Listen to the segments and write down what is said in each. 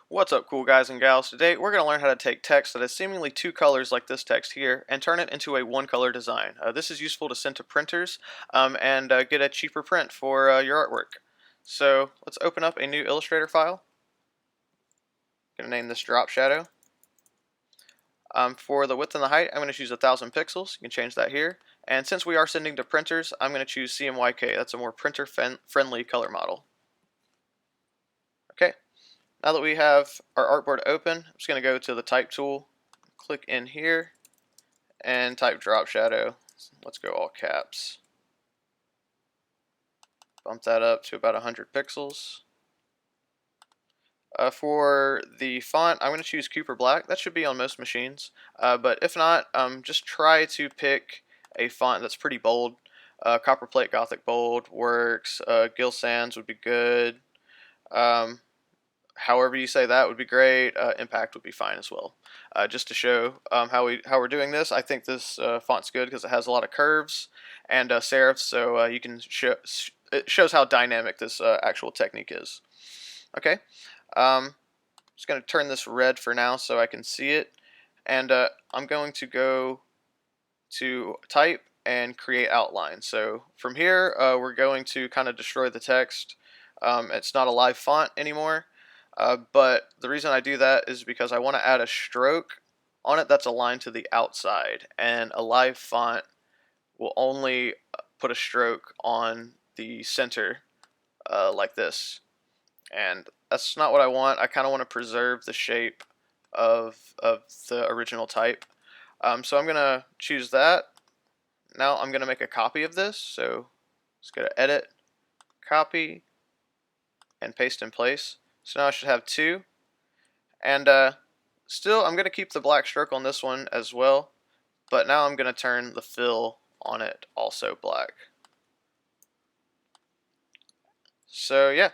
What's up, cool guys and gals? Today we're going to learn how to take text that is seemingly two colors like this text here and turn it into a one color design. This is useful to send to printers and get a cheaper print for your artwork. So let's open up a new Illustrator file. I'm going to name this drop shadow. For the width and the height, I'm going to choose 1000 pixels. You can change that here. And since we are sending to printers, I'm going to choose CMYK. That's a more printer friendly color model. Okay. Now that we have our artboard open, I'm just going to go to the type tool, click in here, and type drop shadow. Let's go all caps. Bump that up to about 100 pixels. For the font, I'm going to choose Cooper Black. That should be on most machines, but if not, just try to pick a font that's pretty bold. Copperplate Gothic Bold works. Gill Sans would be good. However you say that would be great. Impact would be fine as well. Just to show how we're doing this, I think this font's good because it has a lot of curves and serifs, so you can it shows how dynamic this actual technique is. Okay, just going to turn this red for now so I can see it, and I'm going to go to type and create outline. So from here, we're going to kind of destroy the text. It's not a live font anymore. But the reason I do that is because I want to add a stroke on it that's aligned to the outside, and a live font will only put a stroke on the center like this, and that's not what I want. I kind of want to preserve the shape of the original type. So I'm going to choose that. Now I'm going to make a copy of this, so let's go to Edit, Copy, and Paste in Place. So now I should have two, and still I'm going to keep the black stroke on this one as well, but now I'm going to turn the fill on it also black. So yeah,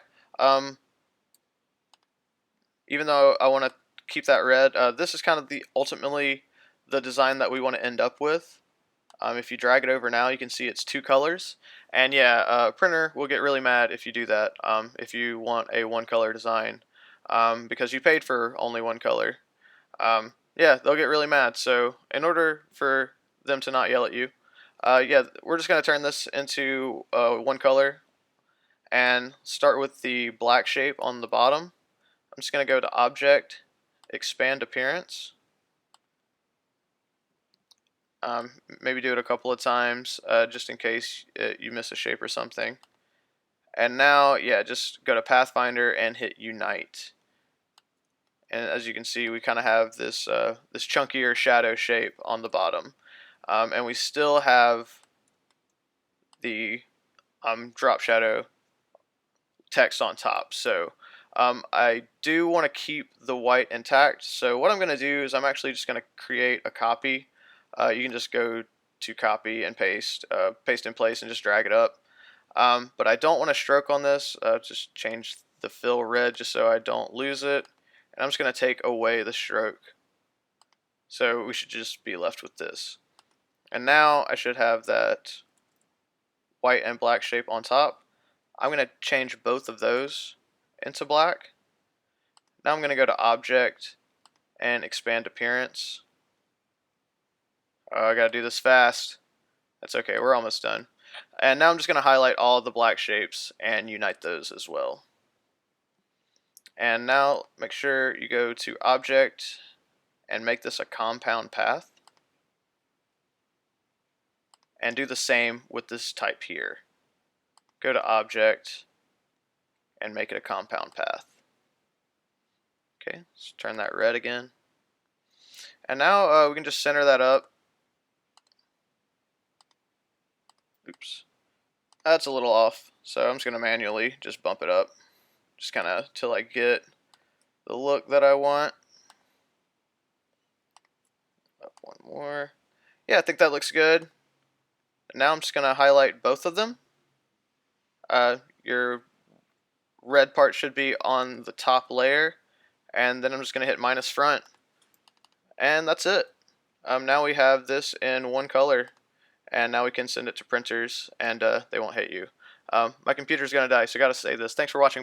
even though I want to keep that red, this is kind of ultimately the design that we want to end up with. If you drag it over now, you can see it's two colors. And yeah, printer will get really mad if you do that, if you want a one color design, because you paid for only one color. Yeah, they'll get really mad. So in order for them to not yell at you, yeah, we're just going to turn this into one color and start with the black shape on the bottom. I'm just going to go to Object, Expand Appearance. Maybe do it a couple of times just in case you miss a shape or something. And now, yeah, just go to Pathfinder and hit Unite. And as you can see, we kind of have this this chunkier shadow shape on the bottom, and we still have the drop shadow text on top. So I do want to keep the white intact. So what I'm going to do is I'm actually just going to create a copy. You can just go to copy and paste, paste in place, and just drag it up. But I don't want a stroke on this. Just change the fill red just so I don't lose it. And I'm just going to take away the stroke. So we should just be left with this. And now I should have that white and black shape on top. I'm going to change both of those into black. Now I'm going to go to Object and Expand Appearance. I gotta do this fast. That's okay, we're almost done. And now I'm just gonna highlight all of the black shapes and unite those as well. And now make sure you go to Object and make this a compound path. And do the same with this type here. Go to Object and make it a compound path. Okay, let's turn that red again. And now we can just center that up. Oops. That's a little off, so I'm just going to manually just bump it up. Just kind of till I get the look that I want. Up one more. Yeah, I think that looks good. Now I'm just going to highlight both of them. Your red part should be on the top layer, and then I'm just going to hit minus front. And that's it. Now we have this in one color. And now we can send it to printers, and they won't hate you. My computer's going to die, so I got to say this. Thanks for watching.